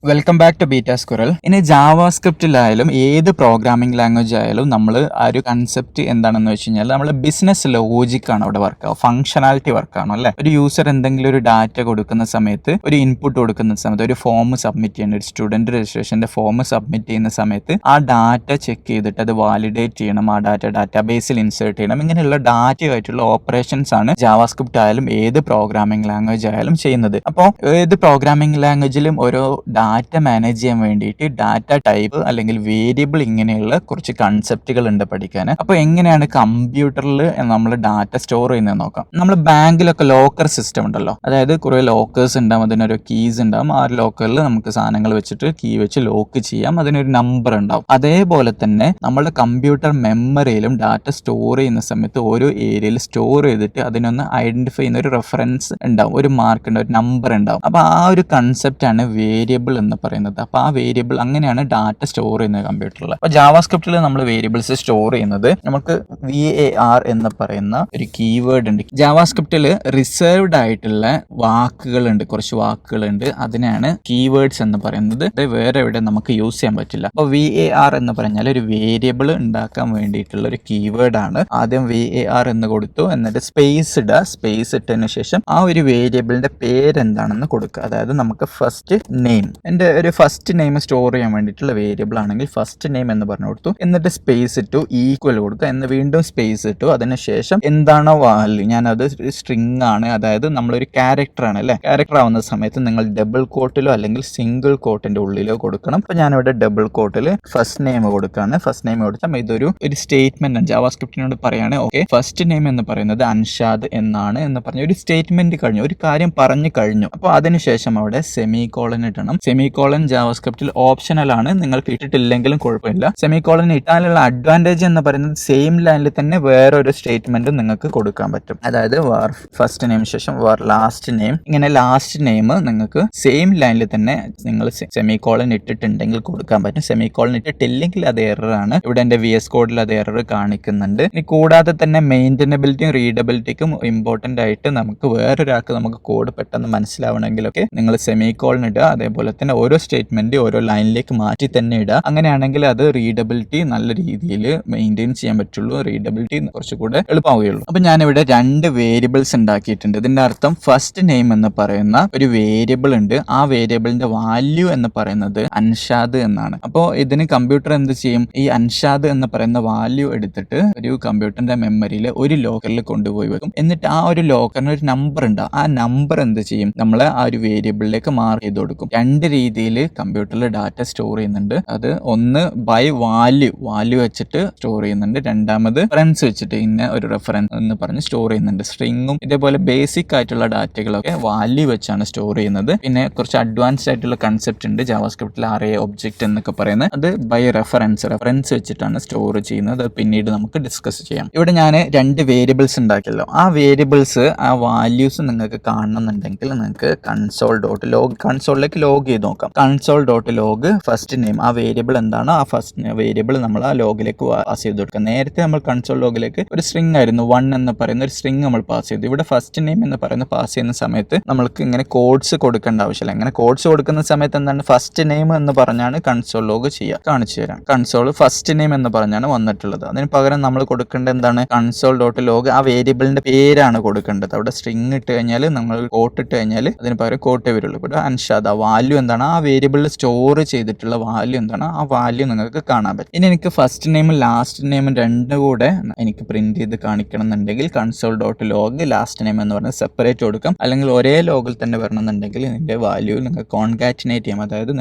Welcome back to beta squirrel. ഇനി ജാവാസ്ക്രിപ്റ്റിലായാലും ഏത് പ്രോഗ്രാമിംഗ് ലാംഗ്വേജ് ആയാലും നമ്മൾ ആ ഒരു കൺസെപ്റ്റ് എന്താണെന്ന് വെച്ച് കഴിഞ്ഞാൽ നമ്മൾ ബിസിനസ് ലോജിക്കാണ് അവിടെ വർക്ക് ആവും, ഫംഗ്ഷനാലിറ്റി വർക്കാണോ അല്ലേ. ഒരു യൂസർ എന്തെങ്കിലും ഒരു ഡാറ്റ കൊടുക്കുന്ന സമയത്ത്, ഒരു ഇൻപുട്ട് കൊടുക്കുന്ന സമയത്ത്, ഒരു ഫോം സബ്മിറ്റ് ചെയ്യേണ്ട, ഒരു സ്റ്റുഡൻറ് രജിസ്ട്രേഷൻ്റെ ഫോം സബ്മിറ്റ് ചെയ്യുന്ന സമയത്ത് ആ ഡാറ്റ ചെക്ക് ചെയ്തിട്ട് അത് വാലിഡേറ്റ് ചെയ്യണം, ആ ഡാറ്റാബേസിൽ ഇൻസേർട്ട് ചെയ്യണം. ഇങ്ങനെയുള്ള ഡാറ്റയായിട്ടുള്ള ഓപ്പറേഷൻസ് ആണ് ജാവാസ്ക്രിപ്റ്റ് ആയാലും ഏത് പ്രോഗ്രാമിംഗ് ലാംഗ്വേജ് ആയാലും ചെയ്യുന്നത്. അപ്പോൾ ഏത് പ്രോഗ്രാമിംഗ് ലാംഗ്വേജിലും ഓരോ ഡാറ്റ മാനേജ് ചെയ്യാൻ വേണ്ടിയിട്ട് ഡാറ്റ ടൈപ്പ് അല്ലെങ്കിൽ വേരിയബിൾ ഇങ്ങനെയുള്ള കുറച്ച് കൺസെപ്റ്റുകൾ ഉണ്ട് പഠിക്കാൻ. അപ്പോൾ എങ്ങനെയാണ് കമ്പ്യൂട്ടറിൽ നമ്മൾ ഡാറ്റ സ്റ്റോർ ചെയ്യുന്നത് നോക്കാം. നമ്മൾ ബാങ്കിലൊക്കെ ലോക്കർ സിസ്റ്റം ഉണ്ടല്ലോ, അതായത് കുറേ ലോക്കേഴ്സ് ഉണ്ടാവും, അതിനൊരു കീസ് ഉണ്ടാവും. ആ ലോക്കറിൽ നമുക്ക് സാധനങ്ങൾ വെച്ചിട്ട് കീ വെച്ച് ലോക്ക് ചെയ്യാം, അതിനൊരു നമ്പർ ഉണ്ടാവും. അതേപോലെ തന്നെ നമ്മുടെ കമ്പ്യൂട്ടർ മെമ്മറിയിലും ഡാറ്റ സ്റ്റോർ ചെയ്യുന്ന സമയത്ത് ഓരോ ഏരിയയിൽ സ്റ്റോർ ചെയ്തിട്ട് അതിനൊന്ന് ഐഡന്റിഫൈ ചെയ്യുന്ന ഒരു റെഫറൻസ് ഉണ്ടാവും, ഒരു മാർക്ക് ഉണ്ടാവും, ഒരു നമ്പർ ഉണ്ടാവും. അപ്പോൾ ആ ഒരു കൺസെപ്റ്റ് ആണ് വേരിയബിൾ എന്ന് പറയുന്നത്. അപ്പോൾ ആ വേരിയബിൾ അങ്ങനെയാണ് ഡാറ്റ സ്റ്റോർ ചെയ്യുന്നത് കമ്പ്യൂട്ടറിൽ. അപ്പോൾ ജാവാസ്ക്രിപ്റ്റിൽ നമ്മൾ വേരിയബിൾസ് സ്റ്റോർ ചെയ്യുന്നത് നമുക്ക് VAR എന്ന് പറയുന്ന ഒരു കീവേഡ് ഉണ്ട്. ജാവാസ്ക്രിപ്റ്റിൽ റിസർവ്ഡ് ആയിട്ടുള്ള വാക്കുകളുണ്ട്, കുറച്ച് വാക്കുകളുണ്ട്, അതിനാണ് കീവേഡ്സ് എന്ന് പറയുന്നത്. അത് വേറെ എവിടെ നമുക്ക് യൂസ് ചെയ്യാൻ പറ്റില്ല. അപ്പോൾ VAR എന്ന് പറഞ്ഞാൽ ഒരു വേരിയബിൾ ഉണ്ടാക്കാൻ വേണ്ടിയിട്ടുള്ള ഒരു കീവേഡ് ആണ്. ആദ്യം VAR എന്ന് കൊടുത്തു, എന്നിട്ട് സ്പേസ് ഇടുക. സ്പേസ് ഇട്ടതിന് ശേഷം ആ ഒരു വേരിയബിളിന്റെ പേരെന്താണെന്ന് കൊടുക്കുക. അതായത് നമുക്ക് ഫസ്റ്റ് നെയിം, എൻ്റെ ഒരു ഫസ്റ്റ് നെയിം സ്റ്റോർ ചെയ്യാൻ വേണ്ടിയിട്ടുള്ള വേരിയബിൾ ആണെങ്കിൽ ഫസ്റ്റ് നെയിം എന്ന് പറഞ്ഞു കൊടുത്തു. എന്നിട്ട് സ്പേസ് ഇട്ടു, ഈക്വൽ കൊടുക്കുക, എന്ന് വീണ്ടും സ്പേസ് ഇട്ടു. അതിനുശേഷം എന്താണോ വാല്യൂ, ഞാനത് സ്ട്രിങ് ആണ്, അതായത് നമ്മളൊരു ക്യാരക്ടർ ആണ് അല്ലേ. ക്യാരക്ടർ ആവുന്ന സമയത്ത് നിങ്ങൾ ഡബിൾ കോട്ടിലോ അല്ലെങ്കിൽ സിംഗിൾ കോട്ടിന്റെ ഉള്ളിലോ കൊടുക്കണം. അപ്പോൾ ഞാനിവിടെ ഡബിൾ കോട്ടിൽ ഫസ്റ്റ് നെയിം കൊടുക്കുകയാണ്. ഫസ്റ്റ് നെയിം കൊടുത്താൽ ഇതൊരു സ്റ്റേറ്റ്മെന്റ് ആണ്. ജാവാസ്ക്രിപ്റ്റിനോട് പറയാണ്, ഓക്കെ ഫസ്റ്റ് നെയിം എന്ന് പറയുന്നത് അൻഷാദ് എന്നാണ് എന്ന് പറഞ്ഞ ഒരു സ്റ്റേറ്റ്മെന്റ് കഴിഞ്ഞു, ഒരു കാര്യം പറഞ്ഞു കഴിഞ്ഞു. അപ്പോൾ അതിനുശേഷം അവിടെ സെമി കോളൻ ഇടണം. സെമി കോളൻ ജാവാസ്ക്രിപ്റ്റിൽ ഓപ്ഷണൽ ആണ്, നിങ്ങൾക്ക് ഇട്ടിട്ടില്ലെങ്കിലും കുഴപ്പമില്ല. സെമി കോളൻ ഇട്ടാലുള്ള അഡ്വാൻറ്റേജ് എന്ന് പറയുന്നത് സെയിം ലൈനിൽ തന്നെ വേറൊരു സ്റ്റേറ്റ്മെന്റ് നിങ്ങൾക്ക് കൊടുക്കാൻ പറ്റും. അതായത് വാർ ഫസ്റ്റ് നെയിം ശേഷം വാർ ലാസ്റ്റ് നെയിം, ഇങ്ങനെ ലാസ്റ്റ് നെയിം നിങ്ങൾക്ക് സെയിം ലൈനിൽ തന്നെ നിങ്ങൾ സെമി കോളൻ ഇട്ടിട്ടുണ്ടെങ്കിൽ കൊടുക്കാൻ പറ്റും. സെമി കോളൻ ഇട്ടിട്ടില്ലെങ്കിൽ അത് എറർ ആണ്. ഇവിടെ എൻ്റെ VS കോഡിൽ അത് എറർ കാണിക്കുന്നുണ്ട്. ഇനി കൂടാതെ തന്നെ മെയിൻറ്റനബിലിറ്റിയും റീഡബിലിറ്റിക്കും ഇമ്പോർട്ടൻ്റ് ആയിട്ട് നമുക്ക് വേറൊരാൾക്ക് നമുക്ക് കോഡ് പെട്ടെന്ന് മനസ്സിലാവണമെങ്കിലൊക്കെ നിങ്ങൾ സെമി കോളൻ ഇടുക. അതേപോലെ തന്നെ ഓരോ സ്റ്റേറ്റ്മെന്റ് ഓരോ ലൈനിലേക്ക് മാറ്റി തന്നെ ഇടുക. അങ്ങനെയാണെങ്കിൽ അത് റീഡബിലിറ്റി നല്ല രീതിയിൽ മെയിൻറ്റെയിൻ ചെയ്യാൻ പറ്റുള്ളൂ, റീഡബിലിറ്റി കുറച്ചുകൂടെ എളുപ്പമാവുകയുള്ളൂ. അപ്പൊ ഞാനിവിടെ രണ്ട് വേരിയബിൾസ് ഉണ്ടാക്കിയിട്ടുണ്ട്. ഇതിന്റെ അർത്ഥം ഫസ്റ്റ് നെയിം എന്ന് പറയുന്ന ഒരു വേരിയബിൾ ഉണ്ട്, ആ വേരിയബിളിന്റെ വാല്യൂ എന്ന് പറയുന്നത് അൻഷാദ് എന്നാണ്. അപ്പോൾ ഇതിന് കമ്പ്യൂട്ടർ എന്ത് ചെയ്യും, ഈ അൻഷാദ് എന്ന് പറയുന്ന വാല്യൂ എടുത്തിട്ട് ഒരു കമ്പ്യൂട്ടറിന്റെ മെമ്മറിയിൽ ഒരു ലോക്കറിൽ കൊണ്ടുപോയി വെക്കും. എന്നിട്ട് ആ ഒരു ലോക്കറിന് ഒരു നമ്പർ ഉണ്ടാവും, ആ നമ്പർ എന്ത് ചെയ്യും, നമ്മൾ ആ ഒരു വേരിയബിളിലേക്ക് മാർക്ക് ചെയ്ത് കൊടുക്കും. രണ്ട് രീതിയിൽ കമ്പ്യൂട്ടറിൽ ഡാറ്റ സ്റ്റോർ ചെയ്യുന്നുണ്ട്. അത് ഒന്ന് ബൈ വാല്യൂ വെച്ചിട്ട് സ്റ്റോർ ചെയ്യുന്നുണ്ട്, രണ്ടാമത് റെഫറൻസ് വെച്ചിട്ട് ഇന്ന ഒരു റെഫറൻസ് എന്ന് പറഞ്ഞ് സ്റ്റോർ ചെയ്യുന്നുണ്ട്. സ്ട്രിങ്ങും ഇതേപോലെ ബേസിക് ആയിട്ടുള്ള ഡാറ്റകളൊക്കെ വാല്യൂ വെച്ചാണ് സ്റ്റോർ ചെയ്യുന്നത്. പിന്നെ കുറച്ച് അഡ്വാൻസ്ഡ് ആയിട്ടുള്ള കൺസെപ്റ്റ് ഉണ്ട് ജാവാസ്ക്രിപ്റ്റിൽ, array ഒബ്ജക്റ്റ് എന്നൊക്കെ പറയുന്നത്. അത് ബൈ റെഫറൻസ് വെച്ചിട്ടാണ് സ്റ്റോർ ചെയ്യുന്നത്. അത് പിന്നീട് നമുക്ക് ഡിസ്കസ് ചെയ്യാം. ഇവിടെ ഞാൻ രണ്ട് വേരിയബിൾസ് ഉണ്ടാക്കിയല്ലോ, ആ വേരിയബിൾസ് ആ വാല്യൂസ് നിങ്ങൾക്ക് കാണണമെന്നുണ്ടെങ്കിൽ നിങ്ങൾക്ക് കൺസോളിലേക്ക് ലോഗ് ചെയ്ത് നോക്കാം. console.log ഫസ്റ്റ് നെയിം, ആ വേരിയബിൾ എന്താണോ ആ ഫസ്റ്റ് വേരിയബിൾ നമ്മൾ ആ ലോഗിലേക്ക് പാസ് ചെയ്ത് കൊടുക്കുക. നേരത്തെ നമ്മൾ കൺസോൾ ലോഗിലേക്ക് ഒരു സ്ട്രിങ് ആയിരുന്നു 1 എന്ന് പറയുന്ന ഒരു സ്ട്രിങ് നമ്മൾ പാസ് ചെയ്തു. ഇവിടെ ഫസ്റ്റ് നെയിം എന്ന് പറയുന്ന പാസ് ചെയ്യുന്ന സമയത്ത് നമ്മൾക്ക് ഇങ്ങനെ കോഡ്സ് കൊടുക്കേണ്ട ആവശ്യമില്ല. ഇങ്ങനെ കോഡ്സ് കൊടുക്കുന്ന സമയത്ത് എന്താണ്, ഫസ്റ്റ് നെയിം എന്ന് പറഞ്ഞാണ് കൺസോൾ ലോഗ് ചെയ്യുക. കാണിച്ചു തരാം. കൺസോൾ ഫസ്റ്റ് നെയിം എന്ന് പറഞ്ഞാണ് വന്നിട്ടുള്ളത്. അതിന് പകരം നമ്മൾ കൊടുക്കേണ്ടത് എന്താണ്, console.log ആ വേരിയബിളിന്റെ പേരാണ് കൊടുക്കേണ്ടത്. അവിടെ സ്ട്രിങ് ഇട്ട് കഴിഞ്ഞാൽ നമ്മൾ കോട്ട് ഇട്ട് കഴിഞ്ഞാൽ അതിന് പകരം കോട്ടേ വരുള്ളൂ. ഇവിടെ അൻഷാദ് ആ വാല്യൂ എന്താണ്, ആ വേരിയബിളിൽ സ്റ്റോർ ചെയ്തിട്ടുള്ള വാല്യൂ എന്താണ്, ആ വാല്യൂ നിങ്ങൾക്ക് കാണാൻ പറ്റും. ഇനി എനിക്ക് ഫസ്റ്റ് നെയിമും ലാസ്റ്റ് നെയിമും രണ്ടും കൂടെ എനിക്ക് പ്രിന്റ് ചെയ്ത് കാണിക്കണം എന്നുണ്ടെങ്കിൽ console.log ലാസ്റ്റ് നെയിം എന്ന് പറഞ്ഞാൽ സെപ്പറേറ്റ് കൊടുക്കാം. അല്ലെങ്കിൽ ഒരേ ലോഗിൽ തന്നെ വരണമെന്നുണ്ടെങ്കിൽ ഇതിന്റെ വാല്യൂ നിങ്ങൾക്ക് കോൺകാറ്റിനേറ്റ് ചെയ്യാം. അതായത്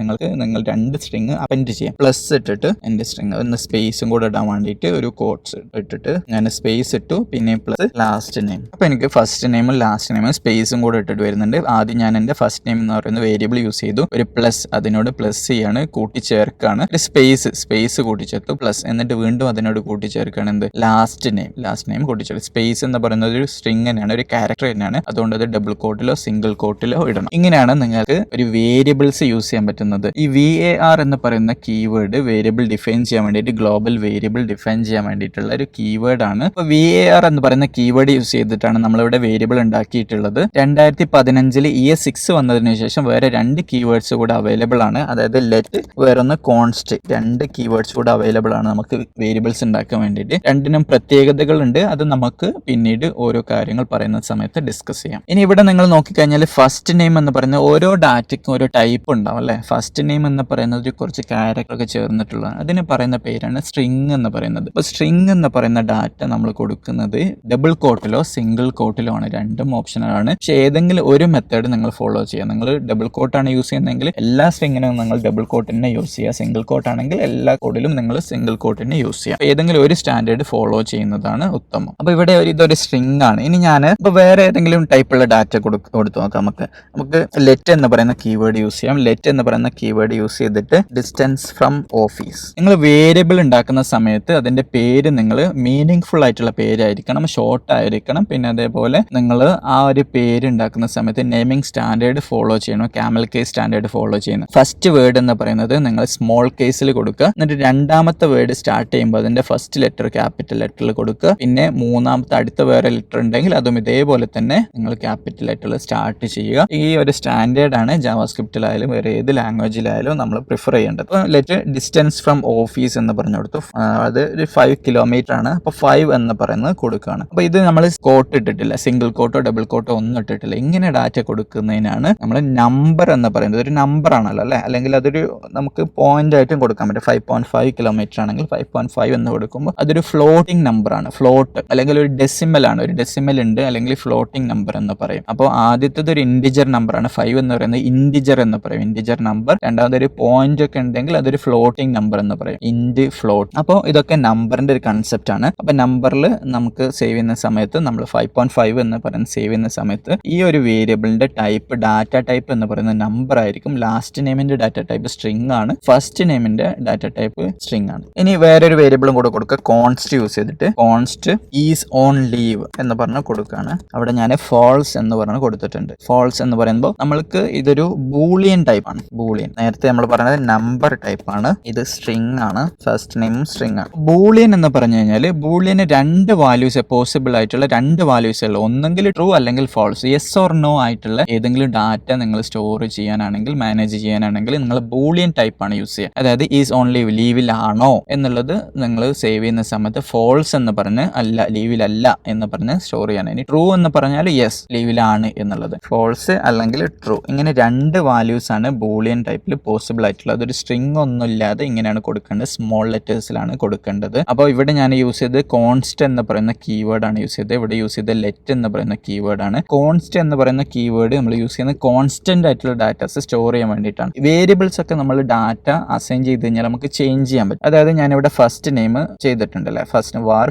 നിങ്ങൾ രണ്ട് സ്ട്രിങ് അപ്പൻഡ് ചെയ്യാം. പ്ലസ് ഇട്ടിട്ട് എൻ്റെ സ്ട്രിങ് ഒന്ന് സ്പേസും കൂടെ ഇടാൻ വേണ്ടിയിട്ട് ഒരു കോട്ട്സ് ഇട്ടിട്ട് ഞാൻ സ്പേസ് ഇട്ടു, പിന്നെ പ്ലസ് ലാസ്റ്റ് നെയിം. അപ്പൊ എനിക്ക് ഫസ്റ്റ് നെയിമും ലാസ്റ്റ് നെയിമും സ്പേസും കൂടെ ഇട്ടിട്ട് വരുന്നുണ്ട്. ആദ്യം ഞാൻ എൻ്റെ ഫസ്റ്റ് നെയിം എന്ന് പറയുന്ന വേരിയബിൾ യൂസ് ചെയ്തു, ഒരു പ്ലസ് അതിനോട് പ്ലസ് ചെയ്യാണ്, കൂട്ടിച്ചേർക്കാണ്, ഒരു സ്പേസ് കൂട്ടിച്ചേർത്തു, പ്ലസ് എന്നിട്ട് വീണ്ടും അതിനോട് കൂട്ടിച്ചേർക്കാണ് എന്ത്, ലാസ്റ്റ് നെയിം കൂട്ടിച്ചേർക്കും. സ്പേസ് എന്ന് പറയുന്നത് ഒരു സ്ട്രിങ് തന്നെയാണ്, ഒരു ക്യാരക്ടർ തന്നെയാണ്. അതുകൊണ്ട് അത് ഡബിൾ കോട്ടിലോ സിംഗിൾ കോട്ടിലോ ഇടണം. ഇങ്ങനെയാണ് നിങ്ങൾക്ക് ഒരു വേരിയബിൾസ് യൂസ് ചെയ്യാൻ പറ്റുന്നത്. ഈ VAR എന്ന് പറയുന്ന കീവേഡ് വേരിയബിൾ ഡിഫൈൻ ചെയ്യാൻ വേണ്ടിയിട്ട്, ഗ്ലോബൽ വേരിയബിൾ ഡിഫൈൻ ചെയ്യാൻ വേണ്ടിയിട്ടുള്ള ഒരു കീവേഡ് ആണ്. അപ്പോൾ VAR എന്ന് പറയുന്ന കീവേഡ് യൂസ് ചെയ്തിട്ടാണ് നമ്മളിവിടെ വേരിയബിൾ ഉണ്ടാക്കിയിട്ടുള്ളത്. 2015 ES6 വന്നതിന് ശേഷം വേറെ രണ്ട് കീവേഡ്സ് കീവേഡ്സ് കൂടെ അവൈലബിൾ ആണ്. അതായത് ലെറ്റ് വേറൊന്ന് കോൺസ്റ്റ്, 2 കീവേഡ്സ് കൂടെ അവൈലബിൾ ആണ് നമുക്ക് വേരിയബിൾസ് ഉണ്ടാക്കാൻ വേണ്ടിയിട്ട്. രണ്ടിനും പ്രത്യേകതകളുണ്ട്. അത് നമുക്ക് പിന്നീട് ഓരോ കാര്യങ്ങൾ പറയുന്ന സമയത്ത് ഡിസ്കസ് ചെയ്യാം. ഇനി ഇവിടെ നിങ്ങൾ നോക്കിക്കഴിഞ്ഞാൽ ഫസ്റ്റ് നെയിം എന്ന് പറയുന്ന ഓരോ ഡാറ്റയ്ക്കും ഓരോ ടൈപ്പ് ഉണ്ടാവും അല്ലേ. ഫസ്റ്റ് നെയിം എന്ന് പറയുന്നത് കുറച്ച് ക്യാരക്ടറൊക്കെ ചേർന്നിട്ടുള്ളതാണ്. അതിന് പറയുന്ന പേരാണ് സ്ട്രിങ് എന്ന് പറയുന്നത്. അപ്പോൾ സ്ട്രിങ് എന്ന് പറയുന്ന ഡാറ്റ നമ്മൾ കൊടുക്കുന്നത് ഡബിൾ കോട്ടിലോ സിംഗിൾ കോട്ടിലോ ആണ്. രണ്ടും ഓപ്ഷനാണ്. പക്ഷേ ഏതെങ്കിലും ഒരു മെത്തേഡ് നിങ്ങൾ ഫോളോ ചെയ്യുക. നിങ്ങൾ ഡബിൾ കോട്ടാണ് യൂസ് ചെയ്യുന്നതെങ്കിൽ എല്ലാ സ്ട്രിങ്ങിനും നിങ്ങൾ ഡബിൾ കോട്ട് തന്നെ യൂസ് ചെയ്യുക. സിംഗിൾ കോട്ട് ആണെങ്കിൽ എല്ലാ കോഡിലും നിങ്ങൾ സിംഗിൾ കോട്ട് തന്നെ യൂസ് ചെയ്യുക. ഏതെങ്കിലും ഒരു സ്റ്റാൻഡേർഡ് ഫോളോ ചെയ്യുന്നതാണ് ഉത്തമം. അപ്പോൾ ഇവിടെ ഇതൊരു സ്ട്രിങ് ആണ്. ഇനി ഞാൻ ഇപ്പോൾ വേറെ ഏതെങ്കിലും ടൈപ്പുള്ള ഡാറ്റ കൊടുത്തു നോക്കാം. നമുക്ക് ലെറ്റ് എന്ന് പറയുന്ന കീവേഡ് യൂസ് ചെയ്യാം. ലെറ്റ് എന്ന് പറയുന്ന കീവേഡ് യൂസ് ചെയ്തിട്ട് ഡിസ്റ്റൻസ് ഫ്രം ഓഫീസ്. നിങ്ങൾ വേരിയബിൾ ഉണ്ടാക്കുന്ന സമയത്ത് അതിന്റെ പേര് നിങ്ങൾ മീനിങ് ഫുൾ ആയിട്ടുള്ള പേരായിരിക്കണം, ഷോർട്ട് ആയിരിക്കണം. പിന്നെ അതേപോലെ നിങ്ങൾ ആ ഒരു പേര് ഉണ്ടാക്കുന്ന സമയത്ത് നെയിമിംഗ് സ്റ്റാൻഡേർഡ് ഫോളോ ചെയ്യണം. ക്യാമൽ കേസ് സ്റ്റാൻഡേർഡ് ഫോളോ ചെയ്യണം. ഫസ്റ്റ് വേർഡ് എന്ന് പറയുന്നത് നിങ്ങൾ സ്മോൾ കേസിൽ കൊടുക്കുക. എന്നിട്ട് രണ്ടാമത്തെ വേർഡ് സ്റ്റാർട്ട് ചെയ്യുമ്പോൾ അതിന്റെ ഫസ്റ്റ് ലെറ്റർ ക്യാപിറ്റൽ ലെറ്ററിൽ കൊടുക്കുക. പിന്നെ മൂന്നാമത്തെ അടുത്ത വേറെ ലെറ്റർ ഉണ്ടെങ്കിൽ അതും ഇതേപോലെ തന്നെ നിങ്ങൾ ക്യാപിറ്റൽ ലെറ്ററിൽ സ്റ്റാർട്ട് ചെയ്യുക. ഈ ഒരു സ്റ്റാൻഡേർഡ് ആണ് ജാവാസ്ക്രിപ്റ്റിലായാലും വേറെ ഏത് ലാംഗ്വേജിലായാലും നമ്മൾ പ്രിഫർ ചെയ്യേണ്ടത്. അപ്പോൾ ലെറ്റ് ഡിസ്റ്റൻസ് ഫ്രം ഓഫീസ് എന്ന് പറഞ്ഞു കൊടുത്തു. അത് ഒരു 5 കിലോമീറ്റർ ആണ്. അപ്പോൾ 5 എന്ന് പറയുന്നത് കൊടുക്കുകയാണ്. അപ്പോൾ ഇത് നമ്മൾ കോട്ട് ഇട്ടിട്ടില്ല, സിംഗിൾ കോട്ടോ ഡബിൾ കോട്ടോ ഒന്നും ഇട്ടിട്ടില്ല. ഇങ്ങനെ ഡാറ്റ കൊടുക്കുന്നതിനാണ് നമ്മൾ നമ്പർ എന്ന് പറയുന്നത്. ഒരു നമ്പർ ആണല്ലോ അല്ലേ, അല്ലെങ്കിൽ അതൊരു നമുക്ക് പോയിന്റ് ആയിട്ടും കൊടുക്കാൻ പറ്റും. 5.5 കിലോമീറ്റർ ആണെങ്കിൽ 5.5 എന്ന് കൊടുക്കുമ്പോൾ അതൊരു ഫ്ലോട്ടിംഗ് നമ്പർ ആണ്. ഫ്ലോട്ട് അല്ലെങ്കിൽ ഒരു ഡെസിമൽ ആണ്. ഒരു ഡെസിമൽ ഉണ്ട് അല്ലെങ്കിൽ ഫ്ലോട്ടിംഗ് നമ്പർ എന്ന് പറയും. അപ്പോൾ ആദ്യത്തേത് ഒരു ഇൻഡിജർ നമ്പർ ആണ്. 5 എന്ന് പറയുന്നത് ഇൻഡിജർ എന്ന് പറയും, ഇൻഡിജർ നമ്പർ. രണ്ടാമതൊരു പോയിന്റ് ഒക്കെ ഉണ്ടെങ്കിൽ അതൊരു ഫ്ലോട്ടിംഗ് നമ്പർ എന്ന് പറയും, ഇൻഡ് ഫ്ലോട്ട്. അപ്പോൾ ഇതൊക്കെ നമ്പറിന്റെ ഒരു കൺസെപ്റ്റ് ആണ്. അപ്പോൾ നമ്പറിൽ നമുക്ക് സേവ് ചെയ്യുന്ന സമയത്ത് നമ്മൾ 5.5 എന്ന് പറയുന്നത് സേവ് ചെയ്യുന്ന സമയത്ത് ഈ ഒരു വേരിയബിളിന്റെ ടൈപ്പ് ഡാറ്റ ടൈപ്പ് എന്ന് പറയുന്നത് നമ്പർ ആയിരിക്കും. ലാസ്റ്റ് നെയിമിന്റെ ഡാറ്റ ടൈപ്പ് സ്ട്രിംഗ് ആണ്. ഫസ്റ്റ് നെയിമിന്റെ ഡാറ്റ ടൈപ്പ് സ്ട്രിംഗ് ആണ്. ഇനി വേറൊരു വേരിയബിളും കൂടെ കൊടുക്കുക. കോൺസ്റ്റ് യൂസ് ചെയ്തിട്ട് കോൺസ്റ്റ് ഈസ് ഓൺ ലീവ് എന്ന് പറഞ്ഞ് കൊടുക്കുകയാണ്. അവിടെ ഞാൻ ഫോൾസ് എന്ന് പറഞ്ഞ് കൊടുത്തിട്ടുണ്ട്. ഫോൾസ് എന്ന് പറയുമ്പോൾ നമ്മൾക്ക് ഇതൊരു ബൂളിയൻ ടൈപ്പ് ആണ്. ബൂളിയൻ നേരത്തെ നമ്മൾ പറഞ്ഞത് നമ്പർ ടൈപ്പ് ആണ്. ഇത് സ്ട്രിംഗ് ആണ്. ഫസ്റ്റ് നെയിം സ്ട്രിംഗ് ആണ്. ബൂളിയൻ എന്ന് പറഞ്ഞു കഴിഞ്ഞാൽ ബൂളിയന് 2 വാല്യൂസ് പോസിബിൾ ആയിട്ടുള്ള 2 വാല്യൂസ് ഉള്ളൂ. ഒന്നെങ്കിൽ ട്രൂ അല്ലെങ്കിൽ ഫോൾസ്, യെസ് ഓർ നോ ആയിട്ടുള്ള ഏതെങ്കിലും ഡാറ്റ നിങ്ങൾ സ്റ്റോർ ചെയ്യാനാണെങ്കിൽ മാനേജ് ചെയ്യാനാണെങ്കിൽ നിങ്ങൾ ബൂളിയൻ ടൈപ്പ് ആണ് യൂസ് ചെയ്യുക. അതായത് ഈസ് ഓൺ ലീവ്, ലീവിലാണോ എന്നുള്ളത് നിങ്ങൾ സേവ് ചെയ്യുന്ന സമയത്ത് ഫോൾസ് എന്ന് പറഞ്ഞ് അല്ല ലീവിലല്ല എന്ന് പറഞ്ഞ് സ്റ്റോർ ചെയ്യാൻ. ഇനി ട്രൂ എന്ന് പറഞ്ഞാൽ യെസ് ലീവിലാണ് എന്നുള്ളത്, ഫോൾസ് അല്ലെങ്കിൽ ട്രൂ. ഇങ്ങനെ 2 വാല്യൂസ് ആണ് ബൂളിയൻ ടൈപ്പിൽ പോസിബിൾ ആയിട്ടുള്ളത്. അതൊരു സ്ട്രിംഗ് ഒന്നും ഇല്ലാതെ ഇങ്ങനെയാണ് കൊടുക്കേണ്ടത്, സ്മോൾ ലെറ്റേഴ്സിലാണ് കൊടുക്കേണ്ടത്. അപ്പോൾ ഇവിടെ ഞാൻ യൂസ് ചെയ്ത് കോൺസ്റ്റ് എന്ന് പറയുന്ന കീവേഡ് ആണ് യൂസ് ചെയ്തത്. ഇവിടെ യൂസ് ചെയ്ത ലെറ്റ് എന്ന് പറയുന്ന കീവേഡ് ആണ്. കോൺസ്റ്റ് എന്ന് പറയുന്ന കീവേഡ് നമ്മൾ യൂസ് ചെയ്യുന്നത് കോൺസ്റ്റന്റ് ആയിട്ടുള്ള ഡാറ്റാസ് സ്റ്റോർ ചെയ്യാൻ വേണ്ടിയിട്ടാണ്. വേരിയബിൾസ് ഒക്കെ നമ്മൾ ഡാറ്റ അസൈൻ ചെയ്ത് കഴിഞ്ഞാൽ നമുക്ക് ചേഞ്ച് ചെയ്യാൻ പറ്റും. അതായത് ഞാനിവിടെ ഫസ്റ്റ് നെയിം ചെയ്തിട്ടുണ്ട് അല്ലേ,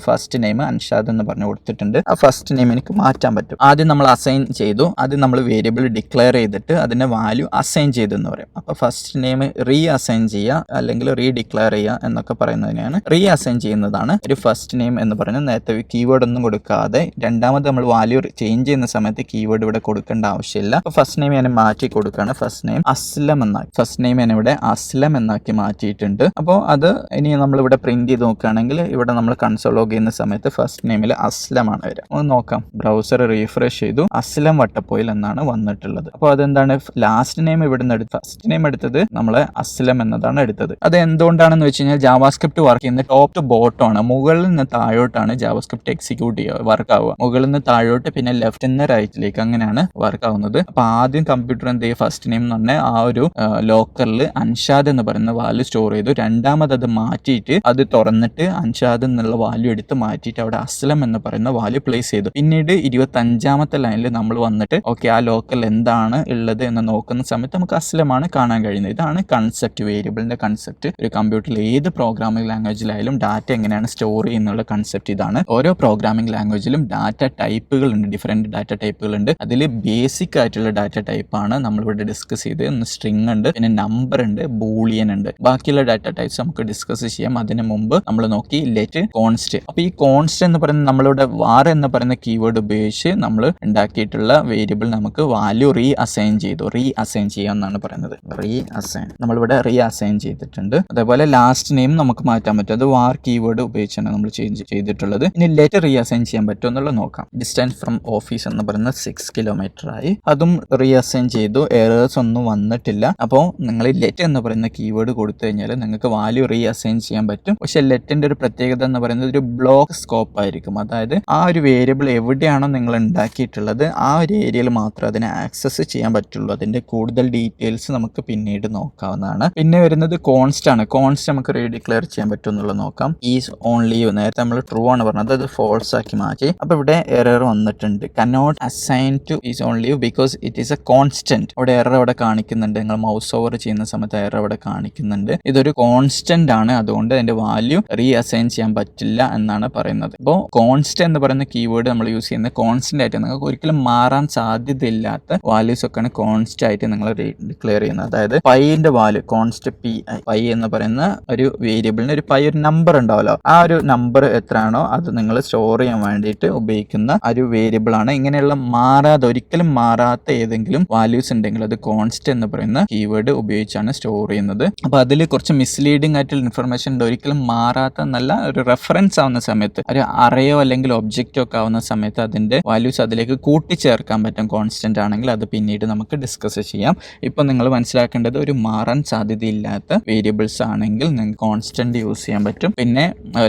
ഫസ്റ്റ് നെയിം അൻഷാദ് എന്ന് പറഞ്ഞു കൊടുത്തിട്ടുണ്ട്. ആ ഫസ്റ്റ് നെയിം എനിക്ക് മാറ്റാൻ പറ്റും. ആദ്യം നമ്മൾ അസൈൻ ചെയ്തു, ആദ്യം നമ്മൾ വേരിയബിൾ ഡിക്ലെയർ ചെയ്തിട്ട് അതിന്റെ വാല്യൂ അസൈൻ ചെയ്തെന്ന് പറയും. അപ്പോൾ ഫസ്റ്റ് നെയിം റീ അസൈൻ ചെയ്യുക അല്ലെങ്കിൽ റീ ഡിക്ലെയർ ചെയ്യുക എന്നൊക്കെ പറയുന്നതിനാണ് റീ അസൈൻ ചെയ്യുന്നതാണ് ഒരു ഫസ്റ്റ് നെയിം എന്ന് പറയുന്നത്. നേരത്തെ കീവേഡ് ഒന്നും കൊടുക്കാതെ രണ്ടാമത് നമ്മൾ വാല്യൂ ചേഞ്ച് ചെയ്യുന്ന സമയത്ത് കീവേഡ് ഇവിടെ കൊടുക്കേണ്ട ആവശ്യമില്ല. അപ്പോൾ ഫസ്റ്റ് നെയിം ഞാൻ മാറ്റി കൊടുക്കുകയാണ്. ഫസ്റ്റ് നെയിം അസ്ലം എന്നാക്കി, ഫസ്റ്റ് നെയിം ഞാൻ ഇവിടെ അസ്ലം എന്നാക്കി മാറ്റിയിട്ടുണ്ട്. അപ്പോൾ അത് ഇനി നമ്മൾ ഇവിടെ പ്രിന്റ് ചെയ്ത് നോക്കുകയാണെങ്കിൽ ഇവിടെ നമ്മൾ കൺസോൾ ലോഗ് ചെയ്യുന്ന സമയത്ത് ഫസ്റ്റ് നെയിമിൽ അസ്ലമാണ് വരിക. ഒന്ന് നോക്കാം, ബ്രൗസർ റീഫ്രഷ് ചെയ്തു, അസ്ലം വട്ടപ്പോയിൽ എന്നാണ് വന്നിട്ടുള്ളത്. അപ്പോൾ അതെന്താണ്, ലാസ്റ്റ് നെയിം ഇവിടുന്ന് എടുത്ത് ഫസ്റ്റ് നെയിം എടുത്തത് നമ്മൾ അസ്ലം എന്നതാണ് എടുത്തത്. അത് എന്തുകൊണ്ടാണെന്ന് വെച്ച് കഴിഞ്ഞാൽ ജാവാസ്ക്രിപ്റ്റ് വർക്ക് ചെയ്യുന്നത് ടോപ്പ് ടു ബോട്ടം ആണ്. മുകളിൽ നിന്ന് താഴോട്ടാണ് ജാവാസ്ക്രിപ്റ്റ് എക്സിക്യൂട്ട് ചെയ്യുക, വർക്ക് ആവുക. മുകളിൽ നിന്ന് താഴോട്ട് പിന്നെ ലെഫ്റ്റ് നിന്ന് റൈറ്റിലേക്ക് അങ്ങനെയാണ് വർക്ക് ആവുന്നത്. അപ്പൊ ആദ്യം കമ്പ്യൂട്ടർ എന്ത് ചെയ്യും, ഫസ്റ്റ് നെയിം എന്ന് പറഞ്ഞാൽ ആ ഒരു ലോക്കറിൽ അൻഷാദ് എന്ന് പറയുന്ന വാല്യൂ സ്റ്റോർ ചെയ്തു. രണ്ടാമത് അത് മാറ്റിയിട്ട് അത് തുറന്നിട്ട് അൻഷാദ് എന്നുള്ള വാല്യൂ എടുത്ത് മാറ്റിയിട്ട് അവിടെ അസ്ലം എന്ന് പറയുന്ന വാല്യൂ പ്ലേസ് ചെയ്തു. പിന്നീട് 25ാമത്തെ ലൈനിൽ നമ്മൾ വന്നിട്ട് ഓക്കെ ആ ലോക്കറിൽ എന്താണ് ഉള്ളത് എന്ന് നോക്കുന്ന സമയത്ത് നമുക്ക് അസ്ലമാണ് കാണാൻ കഴിയുന്നത്. ഇതാണ് കൺസെപ്റ്റ്, വേരിയബിളിന്റെ കൺസെപ്റ്റ്. ഒരു കമ്പ്യൂട്ടറിൽ ഏത് പ്രോഗ്രാമിംഗ് ലാംഗ്വേജിലായാലും ഡാറ്റ എങ്ങനെയാണ് സ്റ്റോർ ചെയ്യുന്നുള്ള കൺസെപ്റ്റ് ഇതാണ്. ഓരോ പ്രോഗ്രാമിംഗ് ലാംഗ്വേജിലും ഡാറ്റ ടൈപ്പുകൾ ഉണ്ട്, ഡിഫറെന്റ് ഡാറ്റ ടൈപ്പുകൾ ഉണ്ട്. അതിൽ ബേസിക് ആയിട്ടുള്ള ഡാറ്റ ടൈപ്പാണ് നമ്മളിവിടെ ഡിസ്കസ് ചെയ്ത്. ഒന്ന് സ്ട്രിംഗ് ഉണ്ട്, പിന്നെ നമ്പർ ഉണ്ട്, ബൂളിയൻ ഉണ്ട്. ബാക്കിയുള്ള ഡാറ്റ ടൈപ്സ് നമുക്ക് ഡിസ്കസ് ചെയ്യാം. അതിന് മുമ്പ് നമ്മൾ നോക്കി ലെറ്റ് കോൺസ്റ്റ്. അപ്പൊ ഈ കോൺസ്റ്റ് എന്ന് പറയുന്നത് നമ്മളിവിടെ വാർ എന്ന് പറയുന്ന കീവേഡ് ഉപയോഗിച്ച് നമ്മൾ ഉണ്ടാക്കിയിട്ടുള്ള വേരിയബിൾ നമുക്ക് വാല്യൂ റീ അസൈൻ ചെയ്തു. റീ അസൈൻ ചെയ്യുക എന്നാണ് പറയുന്നത്. റീ അസൈൻ നമ്മളിവിടെ റീ അസൈൻ ചെയ്തിട്ടുണ്ട്. അതേപോലെ ലാസ്റ്റ് നെയിം നമുക്ക് മാറ്റാൻ പറ്റും. അത് വാർ കീവേഡ് ഉപയോഗിച്ചാണ് നമ്മൾ ചേഞ്ച് ചെയ്തിട്ടുള്ളത്. ഇനി ലെറ്റ് റീ അസൈൻ ചെയ്യാൻ പറ്റും എന്നുള്ളത് നോക്കാം. ഡിസ്റ്റൻസ് ഫ്രം ഓഫീസ് എന്ന് പറയുന്നത് 6 കിലോമീറ്റർ ആയി. അതും റീ അസൈൻ ചെയ്തു. എറേഴ്സ് ഒന്നും വന്നിട്ടില്ല. അപ്പോൾ നിങ്ങൾ ലെറ്റ് എന്ന് പറയുന്ന കീവേഡ് കൊടുത്തു കഴിഞ്ഞാൽ നിങ്ങൾക്ക് വാല്യൂ റീ അസൈൻ ചെയ്യാൻ പറ്റും. പക്ഷെ ലെറ്റിന്റെ ഒരു പ്രത്യേകത എന്ന് പറയുന്നത് ഒരു ബ്ലോക്ക് സ്കോപ്പ് ആയിരിക്കും. അതായത് ആ ഒരു വേരിയബിൾ എവിടെയാണോ നിങ്ങൾ ഉണ്ടാക്കിയിട്ടുള്ളത് ആ ഒരു ഏരിയയിൽ മാത്രമേ അതിനെ ആക്സസ് ചെയ്യാൻ പറ്റുള്ളൂ. അതിന്റെ കൂടുതൽ ഡീറ്റെയിൽസ് നമുക്ക് പിന്നീട് നോക്കാവുന്നതാണ്. പിന്നെ വരുന്നത് കോൺസ്റ്റ് ആണ്. കോൺസ്റ്റ് നമുക്ക് റീഡിക്ലെയർ ചെയ്യാൻ പറ്റും എന്നുള്ളത് നോക്കാം. ഈസ് ഓൺലി നേരത്തെ നമ്മൾ ട്രൂ ആണ് പറഞ്ഞത്, അത് ഫോൾസ് ആക്കി മാറ്റി. അപ്പൊ ഇവിടെ എറർ വന്നിട്ടുണ്ട്. Cannot assign two is only because it is A constant. അവിടെ എറർ അവിടെ കാണിക്കുന്നുണ്ട്. നിങ്ങൾ മൗസ് ഓവർ ചെയ്യുന്ന സമയത്ത് എറർ അവിടെ കാണിക്കുന്നുണ്ട്. ഇതൊരു കോൺസ്റ്റന്റ് ആണ്, അതുകൊണ്ട് അതിന്റെ വാല്യൂ റീ അസൈൻ ചെയ്യാൻ പറ്റില്ല എന്നാണ് പറയുന്നത്. അപ്പോൾ കോൺസ്റ്റ് എന്ന് പറയുന്ന കീവേഡ് നമ്മൾ യൂസ് ചെയ്യുന്നത് കോൺസ്റ്റന്റ് ആയിട്ട് നിങ്ങൾക്ക് ഒരിക്കലും മാറാൻ സാധ്യതയില്ലാത്ത വാല്യൂസ് ഒക്കെയാണ് കോൺസ്റ്റ് ആയിട്ട് നിങ്ങൾ ഡിക്ലെയർ ചെയ്യുന്നത്. അതായത് പൈന്റെ വാല്യൂ കോൺസ്റ്റ് പൈ എന്ന് പറയുന്ന ഒരു വേരിയബിളിന് ഒരു നമ്പർ ഉണ്ടാവല്ലോ, ആ ഒരു നമ്പർ എത്രയാണോ അത് നിങ്ങൾ സ്റ്റോർ ചെയ്യാൻ വേണ്ടിയിട്ട് ഉപയോഗിക്കുന്ന ഒരു വേരിയബിൾ ആണ്. ഇങ്ങനെയുള്ള ഒരിക്കലും മാറാത്ത ഏതെങ്കിലും വാല്യൂസ് ഉണ്ടെങ്കിൽ അത് കോൺസ്റ്റ് എന്ന് പറയുന്ന കീവേഡ് ഉപയോഗിച്ചാണ് സ്റ്റോർ ചെയ്യുന്നത്. അപ്പൊ അതിൽ കുറച്ച് മിസ്ലീഡിംഗ് ആയിട്ടുള്ള ഇൻഫർമേഷൻ ഉണ്ട്. ഒരിക്കലും മാറാത്ത നല്ല ഒരു റെഫറൻസ് ആവുന്ന സമയത്ത്, ഒരു അറയോ അല്ലെങ്കിൽ ഒബ്ജക്റ്റോ ഒക്കെ ആവുന്ന സമയത്ത് അതിന്റെ വാല്യൂസ് അതിലേക്ക് കൂട്ടിച്ചേർക്കാൻ പറ്റും. കോൺസ്റ്റന്റ് ആണെങ്കിൽ അത് പിന്നീട് നമുക്ക് ഡിസ്കസ് ചെയ്യാം. ഇപ്പൊ നിങ്ങൾ മനസ്സിലാക്കേണ്ടത് ഒരു മാറാൻ സാധ്യതയില്ലാത്ത വേരിയബിൾസ് ആണെങ്കിൽ നിങ്ങൾക്ക് കോൺസ്റ്റന്റ് യൂസ് ചെയ്യാൻ പറ്റും. പിന്നെ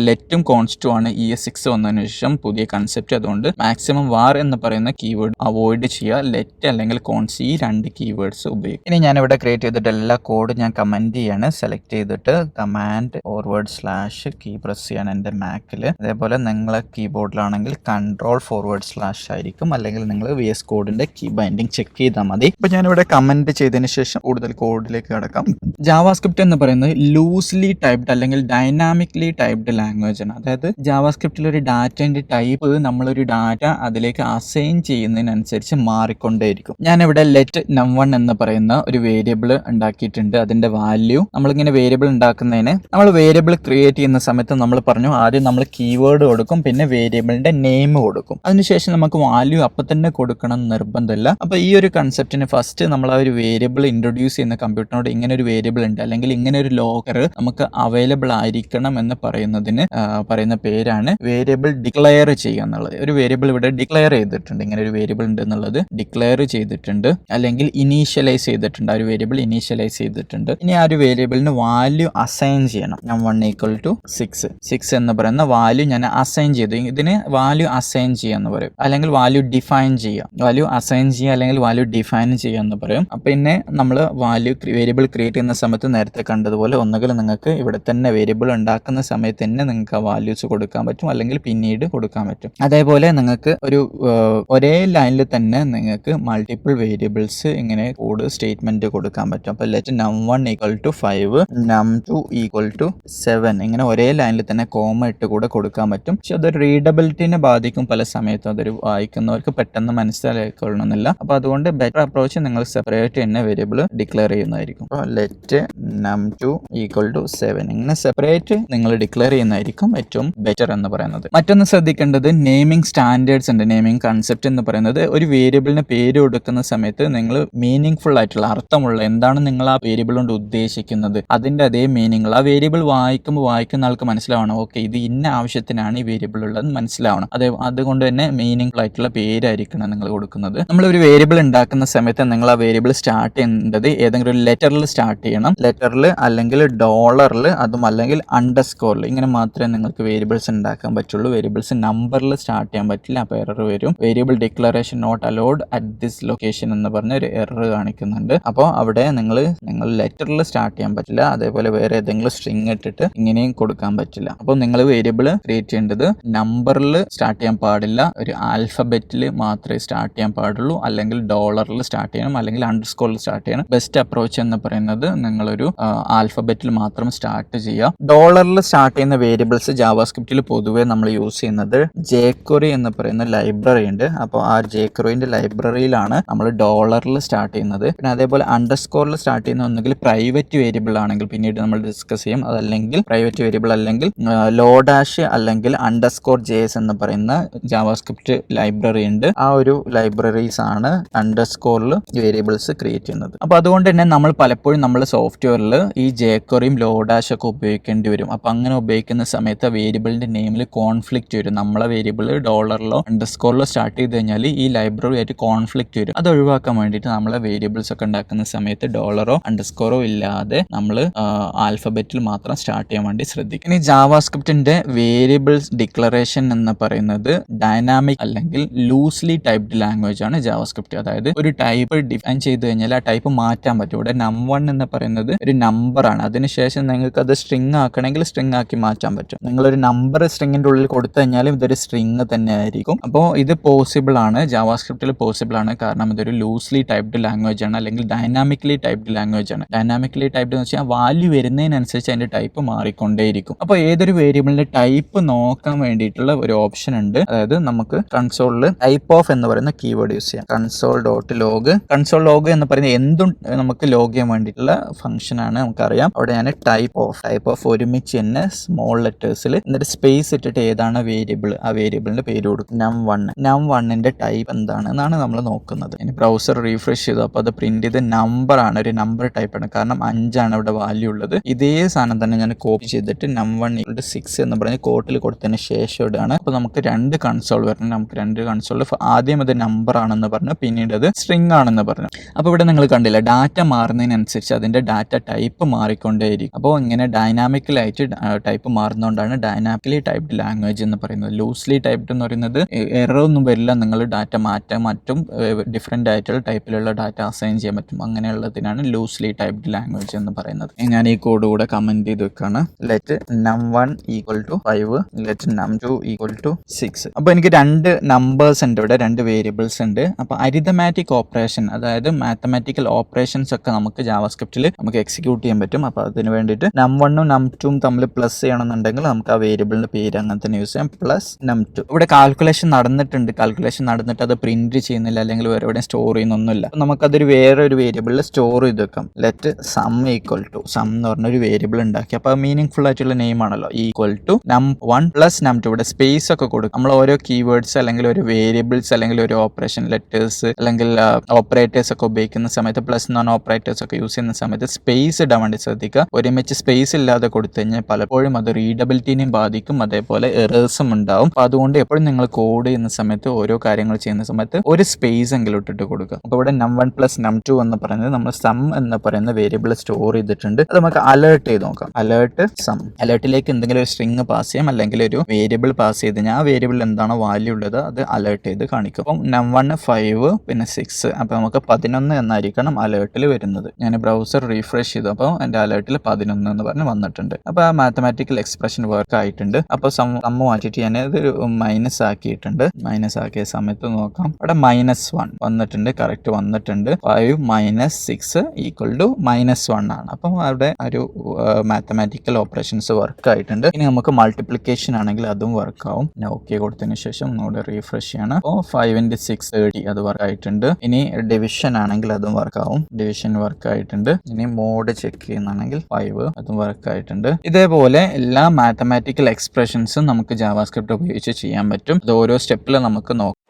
ലെറ്റും കോൺസ്റ്റും ആണ് ES6 വന്നതിന് ശേഷം പുതിയ കൺസെപ്റ്റ്. അതുകൊണ്ട് മാക്സിമം വാർ എന്ന് പറയുന്ന കീവേഡ് അവോയ്ഡ് ചെയ്യുക. ലെറ്റ് അല്ലെങ്കിൽ കോൺസ്റ്റ് ഈ രണ്ട് കീവേഡ്സ് ഉപയോഗിക്കും. ഇനി ഞാനിവിടെ ക്രിയേറ്റ് ചെയ്തിട്ട് എല്ലാ കോഡ് ഞാൻ കമന്റ് ചെയ്യാണ്. സെലക്ട് ചെയ്തിട്ട് കമാൻഡ് / കീ പ്രസ് ചെയ്യാണ് എൻ്റെ മാക്കിൽ. അതേപോലെ നിങ്ങളെ കീബോർഡിലാണെങ്കിൽ Ctrl// ആയിരിക്കും. അല്ലെങ്കിൽ നിങ്ങൾ VS കോഡിന്റെ കീ ബൈൻഡിങ് ചെക്ക് ചെയ്താൽ മതി. ഇപ്പൊ ഞാനിവിടെ കമന്റ് ചെയ്തതിന് ശേഷം കൂടുതൽ കോഡിലേക്ക് കടക്കാം. ജാവാസ്ക്രിപ്റ്റ് എന്ന് പറയുന്നത് ലൂസ്ലി ടൈപ്ഡ് അല്ലെങ്കിൽ ഡൈനാമിക്കലി ടൈപ്ഡ് ലാംഗ്വേജ് ആണ്. അതായത് ജാവാസ്ക്രിപ്റ്റിൽ ഒരു ഡാറ്റേന്റെ ടൈപ്പ് നമ്മളൊരു ഡാറ്റ അതിലേക്ക് അസൈൻ ചെയ്യുന്നതിനനുസരിച്ച് മാറിക്കൊണ്ടേയിരിക്കും. ഞാനിവിടെ ലെറ്റ് num1 എന്ന് പറയുന്ന ഒരു വേരിയബിൾ ഉണ്ടാക്കിയിട്ടുണ്ട്. അതിന്റെ വാല്യൂ നമ്മളിങ്ങനെ വേരിയബിൾ ഉണ്ടാക്കുന്നതിന് നമ്മൾ വേരിയബിൾ ക്രിയേറ്റ് ചെയ്യുന്ന സമയത്ത് നമ്മൾ പറഞ്ഞു ആദ്യം നമ്മൾ കീവേഡ് കൊടുക്കും, പിന്നെ വേരിയബിളിന്റെ നെയിം കൊടുക്കും. അതിനുശേഷം നമുക്ക് വാല്യൂ അപ്പം തന്നെ കൊടുക്കണം എന്ന് നിർബന്ധമില്ല. അപ്പൊ ഈ ഒരു കൺസെപ്റ്റിന് ഫസ്റ്റ് നമ്മൾ ആ ഒരു വേരിയബിൾ ഇൻട്രൊഡ്യൂസ് ചെയ്യുന്ന കമ്പ്യൂട്ടറിനോട് ഇങ്ങനെ ഒരു വേരിയബിൾ ഉണ്ട് അല്ലെങ്കിൽ ഇങ്ങനെ ഒരു ലോക്കർ നമുക്ക് അവൈലബിൾ ആയിരിക്കണം എന്ന് പറയുന്ന പേരാണ് വേരിയബിൾ ഡിക്ലെയർ ചെയ്യുക എന്നുള്ളത്. ഒരു വേരിയബിൾ ഇവിടെ ഡിക്ലെയർ ചെയ്തിട്ടുണ്ട്, ഇങ്ങനെ ഒരു വേരിയബിൾ ഉണ്ട് എന്നുള്ളത് ഡിക്ലെയർ ചെയ്തിട്ടുണ്ട്, അല്ലെങ്കിൽ ഇനീഷ്യലൈസ് ചെയ്തിട്ടുണ്ട്. ആ ഒരു വേരിയബിൾ ഇനീഷ്യലൈസ് ചെയ്തിട്ടുണ്ട്. ഇനി ആ ഒരു വേരിയബിളിന് വാല്യൂ അസൈൻ ചെയ്യണം. ഞാൻ 1 = 6 എന്ന് പറയുന്ന വാല്യൂ ഞാൻ അസൈൻ ചെയ്തു. ഇതിന് വാല്യൂ അസൈൻ ചെയ്യാന്ന് പറയും, അല്ലെങ്കിൽ വാല്യൂ ഡിഫൈൻ ചെയ്യാം. വാല്യൂ അസൈൻ ചെയ്യുക അല്ലെങ്കിൽ വാല്യൂ ഡിഫൈൻ ചെയ്യുക എന്ന് പറയും. പിന്നെ നമ്മൾ വേരിയബിൾ ക്രിയേറ്റ് ചെയ്യുന്ന സമയത്ത് നേരത്തെ കണ്ടതുപോലെ ഒന്നുകിൽ നിങ്ങൾക്ക് ഇവിടെ തന്നെ വേരിയബിൾ ഉണ്ടാക്കുന്ന സമയത്ത് തന്നെ നിങ്ങൾക്ക് ആ വാല്യൂസ് കൊടുക്കാൻ പറ്റും, അല്ലെങ്കിൽ പിന്നീട് കൊടുക്കാൻ പറ്റും. അതേപോലെ നിങ്ങൾക്ക് ഒരേ ലൈനിൽ തന്നെ നിങ്ങൾക്ക് മൾട്ടിപ്പിൾ വേരിയബിൾസ് ഇങ്ങനെ കോഡ് സ്റ്റേറ്റ്മെന്റ് കൊടുക്കാൻ പറ്റും. അപ്പോൾ ലെറ്റ് num1 = 5, num2 = 7 ഇങ്ങനെ ഒരേ ലൈനിൽ തന്നെ കോമ ഇട്ട് കൂടെ കൊടുക്കാൻ പറ്റും. പക്ഷെ അതൊരു റീഡബിലിറ്റിനെ ബാധിക്കും. പല സമയത്തും അതൊരു വായിക്കുന്നവർക്ക് പെട്ടെന്ന് മനസ്സിലായിക്കൊള്ളണമെന്നില്ല. അപ്പോൾ അതുകൊണ്ട് ബെറ്റർ അപ്രോച്ച് നിങ്ങൾ സെപ്പറേറ്റ് തന്നെ വേരിയബിൾ ഡിക്ലെയർ ചെയ്യുന്നതായിരിക്കും. അപ്പോൾ ലെറ്റ് num2 = 7 ഇങ്ങനെ സെപ്പറേറ്റ് നിങ്ങൾ ഡിക്ലെയർ ചെയ്യുന്നതായിരിക്കും ഏറ്റവും ബെറ്റർ എന്ന് പറയുന്നത്. മറ്റൊന്ന് ശ്രദ്ധിക്കേണ്ടത് നെയിമിംഗ് സ്റ്റാൻഡേർഡ്സ് ഉണ്ട്. നെയിമിംഗ് കൺസെപ്റ്റ് എന്ന് പറയുന്നത് ഒരു വേരിയബിളിന് പേര് കൊടുക്കുന്ന സമയത്ത് നിങ്ങൾ മീനിങ് ഫുൾ ആയിട്ടുള്ള അർത്ഥമുള്ള എന്താണ് നിങ്ങൾ ആ വേരിയബിൾ കൊണ്ട് ഉദ്ദേശിക്കുന്നത് അതിന്റെ അതേ മീനിങ് ആ വേരിയബിൾ വായിക്കുന്ന ആൾക്ക് മനസ്സിലാവണം. ഓക്കെ, ഇത് ഇന്ന ആവശ്യത്തിനാണ് ഈ വേരിയബിൾ ഉള്ളത് മനസ്സിലാവണം. അതുകൊണ്ട് തന്നെ മീനിങ് ഫുൾ ആയിട്ടുള്ള പേരായിരിക്കണം നിങ്ങൾ കൊടുക്കുന്നത്. നമ്മൾ ഒരു വേരിയബിൾ ഉണ്ടാക്കുന്ന സമയത്ത് നിങ്ങൾ ആ വേരിയബിൾ സ്റ്റാർട്ട് ചെയ്യേണ്ടത് ഏതെങ്കിലും ഒരു ലെറ്ററിൽ സ്റ്റാർട്ട് ചെയ്യണം. ലെറ്ററിൽ അല്ലെങ്കിൽ ഡോളറിൽ, അതും അല്ലെങ്കിൽ അണ്ടർസ്കോറിൽ. ഇങ്ങനെ മാത്രമേ നിങ്ങൾക്ക് വേരിയബിൾസ് ഉണ്ടാക്കാൻ പറ്റുള്ളൂ. വേരിയബിൾസ് നമ്പറിൽ സ്റ്റാർട്ട് ചെയ്യാൻ പറ്റില്ല. അപ്പോൾ എറർ വരും. Variable declaration not allowed at this location എന്ന് പറഞ്ഞ ഒരു എറർ കാണിക്കുന്നുണ്ട്. അപ്പോൾ അവിടെ നിങ്ങൾ ലെറ്ററിൽ സ്റ്റാർട്ട് ചെയ്യാൻ പറ്റില്ല. അതേപോലെ വേറെ ഏതെങ്കിലും സ്ട്രിങ് ഇട്ടിട്ട് ഇങ്ങനെയും കൊടുക്കാൻ പറ്റില്ല. അപ്പോൾ നിങ്ങൾ വേരിയബിൾ ക്രിയേറ്റ് ചെയ്യേണ്ടത് നമ്പറിൽ സ്റ്റാർട്ട് ചെയ്യാൻ പാടില്ല, ഒരു ആൽഫബറ്റിൽ മാത്രമേ സ്റ്റാർട്ട് ചെയ്യാൻ പാടുള്ളൂ, അല്ലെങ്കിൽ ഡോളറിൽ സ്റ്റാർട്ട് ചെയ്യണം, അല്ലെങ്കിൽ അണ്ടർസ്കോറിൽ സ്റ്റാർട്ട് ചെയ്യണം. ബെസ്റ്റ് അപ്രോച്ച് എന്ന് പറയുന്നത് നിങ്ങളൊരു ആൽഫബറ്റിൽ മാത്രം സ്റ്റാർട്ട് ചെയ്യുക. ഡോളറിൽ സ്റ്റാർട്ട് ചെയ്യുന്ന വേരിയബിൾസ് ജാവാസ്ക്രിപ്റ്റിൽ പൊതുവേ നമ്മൾ യൂസ് ചെയ്യുന്നത് jQuery എന്ന് പറയുന്ന ലൈബ്രറി ഉണ്ട്. അപ്പോൾ ആ jQueryന്റെ ലൈബ്രറിയിലാണ് നമ്മൾ ഡോളറിൽ സ്റ്റാർട്ട് ചെയ്യുന്നത്. പിന്നെ അതേപോലെ അണ്ടർസ്കോറിൽ സ്റ്റാർട്ട് ചെയ്യുന്ന ഒന്നുകിൽ പ്രൈവറ്റ് വേരിയബിൾ ആണെങ്കിൽ പിന്നീട് നമ്മൾ ഡിസ്കസ് ചെയ്യും. അതല്ലെങ്കിൽ പ്രൈവറ്റ് വേരിയബിൾ അല്ലെങ്കിൽ ലോഡാഷ് അല്ലെങ്കിൽ _JS എന്ന് പറയുന്ന ജാവാസ്ക്രിപ്റ്റ് ലൈബ്രറി ഉണ്ട്. ആ ഒരു ലൈബ്രറീസ് ആണ് അണ്ടർസ്കോറിൽ വേരിയബിൾസ് ക്രിയേറ്റ് ചെയ്യുന്നത്. അപ്പോൾ അതുകൊണ്ട് തന്നെ നമ്മൾ പലപ്പോഴും നമ്മുടെ സോഫ്റ്റ്വെയറിൽ ഈ jQueryയും ലോഡാഷ് ഒക്കെ ഉപയോഗിക്കേണ്ടി വരും. അപ്പോൾ അങ്ങനെ ഉപയോഗിക്കുന്ന സമയത്ത് വേരിയബിളിന്റെ നെയിമിൽ കോൺഫ്ലിക്റ്റ് വരും. നമ്മളെ വേരിയബിൾ ഡോളറിലോ അണ്ടർസ്കോറിലോ സ്റ്റാർട്ട് ചെയ്ത് കഴിഞ്ഞാൽ ഈ ലൈബ്രറി ആയിട്ട് കോൺഫ്ലിക്റ്റ് വരും. അത് ഒഴിവാക്കാൻ വേണ്ടിയിട്ട് നമ്മളെ വേരിയബിൾ വീഡിയോസ് ഒക്കെ ഉണ്ടാക്കുന്ന സമയത്ത് ഡോളറോ അണ്ടർസ്കോറോ ഇല്ലാതെ നമ്മൾ ആൽഫബറ്റിൽ മാത്രം സ്റ്റാർട്ട് ചെയ്യാൻ വേണ്ടി ശ്രദ്ധിക്കും. ഇനി ജാവാസ്ക്രിപ്റ്റിന്റെ വേരിയബിൾസ് ഡിക്ലറേഷൻ എന്ന് പറയുന്നത് ഡൈനാമിക് അല്ലെങ്കിൽ ലൂസ്ലി ടൈപ്ഡ് ലാംഗ്വേജ് ആണ് ജാവാസ്ക്രിപ്റ്റ്. അതായത് ഒരു ടൈപ്പ് ഡിഫൈൻ ചെയ്ത് കഴിഞ്ഞാൽ ആ ടൈപ്പ് മാറ്റാൻ പറ്റും. ഇവിടെ num1 എന്ന് പറയുന്നത് ഒരു നമ്പർ ആണ്. അതിനുശേഷം നിങ്ങൾക്ക് അത് സ്ട്രിങ് ആക്കണമെങ്കിൽ സ്ട്രിങ് ആക്കി മാറ്റാൻ പറ്റും. നിങ്ങളൊരു നമ്പർ സ്ട്രിങ്ങിന്റെ ഉള്ളിൽ കൊടുത്തു കഴിഞ്ഞാലും ഇതൊരു സ്ട്രിങ് തന്നെ ആയിരിക്കും. അപ്പോൾ ഇത് പോസിബിൾ ആണ്, ജാവാസ്ക്രിപ്റ്റിൽ പോസിബിൾ ആണ്. കാരണം ഇതൊരു ലൂസ്ലി ടൈപ്ഡ് ലാംഗ്വേജ് ആണ്, അല്ലെങ്കിൽ ഡൈനാമിക്കലി ടൈപ്ഡ് ലാംഗ്വേജ് ആണ്. ഡൈനാമിക്കലി ടൈപ്ഡ് എന്ന് വെച്ചാൽ വാല്യൂ വരുന്നതിനനുസരിച്ച് അതിന്റെ ടൈപ്പ് മാറിക്കൊണ്ടേയിരിക്കും. അപ്പോൾ ഏതൊരു വേരിയബിളിന്റെ ടൈപ്പ് നോക്കാൻ വേണ്ടിയിട്ടുള്ള ഒരു ഓപ്ഷൻ ഉണ്ട്. അതായത് നമുക്ക് കൺസോളിൽ ടൈപ്പ് ഓഫ് എന്ന് പറയുന്ന കീവേഡ് യൂസ് ചെയ്യാം. കൺസോൾ.ലോഗ് എന്ന് പറയുന്നത് എന്തും നമുക്ക് ലോഗ് ചെയ്യാൻ വേണ്ടിയിട്ടുള്ള ഫംഗ്ഷൻ ആണ്. നമുക്കറിയാം അവിടെ ഞാൻ ടൈപ്പ് ഓഫ് ഒരുമിച്ച് തന്നെ സ്മോൾ ലെറ്റേഴ്സിൽ എന്നിട്ട് സ്പേസ് ഇട്ടിട്ട് ഏതാണ് വേരിയബിൾ, ആ വേരിയബിളിന്റെ പേര് കൊടുക്കും. num1ന്റെ ടൈപ്പ് എന്താണെന്നാണ് നമ്മൾ നോക്കുന്നത്. ഇനി ബ്രൗസർ റീഫ്രഷ് ചെയ്തു, അപ്പോൾ അത് പ്രിന്റ് ചെയ്ത് നമ്പർ ആണ്, ഒരു നമ്പർ ടൈപ്പ് ആണ്. കാരണം 5 ആണ് ഇവിടെ വാല്യൂ ഉള്ളത്. ഇതേ സാധനം തന്നെ ഞാൻ കോപ്പി ചെയ്തിട്ട് num1=6 എന്ന് പറഞ്ഞ് കോട്ടിൽ കൊടുത്തതിന് ശേഷം ഇടുകയാണ്. അപ്പോൾ നമുക്ക് 2 കൺസോൾ വരണം. നമുക്ക് 2 കൺസോൾ ആദ്യം അത് നമ്പർ ആണെന്ന് പറഞ്ഞു, പിന്നീട് അത് സ്ട്രിങ് ആണെന്ന് പറഞ്ഞു. അപ്പോൾ ഇവിടെ നിങ്ങൾ കണ്ടില്ല, ഡാറ്റ മാറുന്നതിനനുസരിച്ച് അതിന്റെ ഡാറ്റ ടൈപ്പ് മാറിക്കൊണ്ടേയിരിക്കും. അപ്പോൾ ഇങ്ങനെ ഡൈനാമിക്കലായിട്ട് ടൈപ്പ് മാറുന്നതുകൊണ്ടാണ് ഡൈനാമിക്കലി ടൈപ്ഡ് ലാംഗ്വേജ് എന്ന് പറയുന്നത്. ലൂസ്ലി ടൈപ്ഡ് എന്ന് പറയുന്നത് എറർ ഒന്നും വരില്ല, നിങ്ങൾ ഡാറ്റ മാറ്റാൻ മറ്റും ഡിഫറെന്റ് ആയിട്ടുള്ള ടൈപ്പിലുള്ള ഡാറ്റ അസൈൻ ചെയ്യാൻ പറ്റും. അങ്ങനെയുള്ളതിനാണ് ലൂസ്ലി ടൈപ്ഡ് ലാംഗ്വേജ് എന്ന് പറയുന്നത്. ഞാൻ ഈ കോഡ് കൂടെ കമന്റ് ചെയ്ത് വെക്കാണ്. Let num1 = 5, let num2 = 6. അപ്പോൾ എനിക്ക് 2 നമ്പേഴ്സ് ഉണ്ട്, ഇവിടെ 2 വേരിയബിൾസ് ഉണ്ട്. അപ്പോൾ അരിതമാറ്റിക് ഓപ്പറേഷൻ, അതായത് മാത്തമാറ്റിക്കൽ ഓപ്പറേഷൻസ് ഒക്കെ നമുക്ക് ജാവാസ്ക്രിപ്റ്റിൽ നമുക്ക് എക്സിക്യൂട്ട് ചെയ്യാൻ പറ്റും. അപ്പോൾ അതിന് വേണ്ടിയിട്ട് num1ഉം num2ഉം തമ്മിൽ പ്ലസ് ചെയ്യണമെന്നുണ്ടെങ്കിൽ നമുക്ക് ആ വേരിയബിളിന്റെ പേര് അങ്ങനെ തന്നെ യൂസ് ചെയ്യാം, പ്ലസ് num2. ഇവിടെ കാൽക്കുലേഷൻ നടന്നിട്ട് അത് പ്രിന്റ് ചെയ്യുന്നില്ല, അല്ലെങ്കിൽ വേറെ എവിടെ സ്റ്റോർ ചെയ്യുന്നൊന്നുമില്ല. നമുക്കതൊരു വേറെ ഒരു വേരിയബിളിൽ സ്റ്റോർ ചെയ്ത് വെക്കാം. ലെറ്റ് സം എന്ന് പറഞ്ഞൊരു വേരിയബിൾ ഉണ്ടാക്കി. അപ്പോൾ മീനിങ് ഫുൾ ആയിട്ടുള്ള നെയിം ആണല്ലോ. num1 + num2. ഇവിടെ സ്പേസ് ഒക്കെ കൊടുക്കും. നമ്മൾ ഓരോ കീവേഡ്സ് അല്ലെങ്കിൽ ഒരു വേരിയബിൾസ് അല്ലെങ്കിൽ ഒരു ഓപ്പറേഷൻ ലെറ്റേഴ്സ് അല്ലെങ്കിൽ ഓപ്പറേറ്റേഴ്സ് ഒക്കെ ഉപയോഗിക്കുന്ന സമയത്ത്, പ്ലസ് നോൺ ഓപ്പറേറ്റേഴ്സ് ഒക്കെ യൂസ് ചെയ്യുന്ന സമയത്ത് സ്പേസ് ഇടാൻ വേണ്ടി ശ്രദ്ധിക്കുക. ഒരുമിച്ച് സ്പേസ് ഇല്ലാതെ കൊടുത്തു കഴിഞ്ഞാൽ പലപ്പോഴും അത് റീഡബിലിറ്റിനെയും ബാധിക്കും, അതേപോലെ എറേഴ്സും ഉണ്ടാവും. അപ്പോൾ അതുകൊണ്ട് എപ്പോഴും നിങ്ങൾ കോഡ് ചെയ്യുന്ന സമയത്ത്, ഓരോ കാര്യങ്ങൾ ചെയ്യുന്ന സമയത്ത് ഒരു സ്പേസ് എങ്കിലും ഇട്ടിട്ട് കൊടുക്കുക. അപ്പോൾ ഇവിടെ num1 + num2 എന്ന് പറയുന്നത് നമ്മൾ സം എന്ന് പറയുന്ന വേരിയബിൾ സ്റ്റോർ ചെയ്തിട്ടുണ്ട്. അത് നമുക്ക് അലേർട്ട് ചെയ്ത് നോക്കാം. Alert some. അലേർട്ടിലേക്ക് എന്തെങ്കിലും ഒരു സ്ട്രിങ് പാസ് ചെയ്യാം, അല്ലെങ്കിൽ ഒരു വേരിയബിൾ പാസ് ചെയ്ത് കഴിഞ്ഞാൽ ആ വേരിയബിൾ എന്താണോ വാല്യൂ ഉള്ളത് അത് അലേർട്ട് ചെയ്ത് കാണിക്കും. അപ്പം num1 5 പിന്നെ 6, അപ്പോൾ നമുക്ക് 11 എന്നായിരിക്കണം അലേർട്ടിൽ വരുന്നത്. ഞാൻ ബ്രൗസർ റീഫ്രഷ് ചെയ്തു, അപ്പോൾ എൻ്റെ അലേർട്ടിൽ 11 എന്ന് പറഞ്ഞ് വന്നിട്ടുണ്ട്. അപ്പോൾ ആ മാത്തമാറ്റിക്കൽ എക്സ്പ്രഷൻ വർക്ക് ആയിട്ടുണ്ട്. അപ്പോൾ സം മാറ്റിയിട്ട് ഞാൻ ഇതൊരു മൈനസ് ആക്കിയിട്ടുണ്ട്. മൈനസ് ആക്കിയ സമയത്ത് നോക്കാം, അവിടെ -1 വന്നിട്ടുണ്ട്, കറക്റ്റ് വന്നിട്ടുണ്ട്. 5 - 6 = -1 ആണ്. അപ്പം അവിടെ ഒരു മാത്തമാറ്റിക്കൽ ഓപ്പറേഷൻസ് വർക്ക് ആയിട്ടുണ്ട്. ഇനി നമുക്ക് മൾട്ടിപ്ലിക്കേഷൻ ആണെങ്കിൽ അതും വർക്ക് ആവും. ഓക്കെ കൊടുത്തതിന് ശേഷം ഒന്നുകൂടെ റീഫ്രഷ് ചെയ്യണം. അപ്പോൾ 5 × 6 = 30, അത് വർക്ക് ആയിട്ടുണ്ട്. ഇനി ഡിവിഷൻ ആണെങ്കിൽ അതും വർക്ക് ആവും. ഡിവിഷൻ വർക്ക് ആയിട്ടുണ്ട്. ഇനി മോഡ് ചെക്ക് ചെയ്യുന്നതാണെങ്കിൽ 5, അതും വർക്ക് ആയിട്ടുണ്ട്. ഇതേപോലെ എല്ലാ മാത്തമാറ്റിക്കൽ എക്സ്പ്രഷൻസും നമുക്ക് ജാവാസ്ക്രിപ്റ്റ് ഉപയോഗിച്ച് ചെയ്യാൻ പറ്റും. ഇത് ഓരോ സ്റ്റെപ്പിൽ നമുക്ക് നോക്കാം.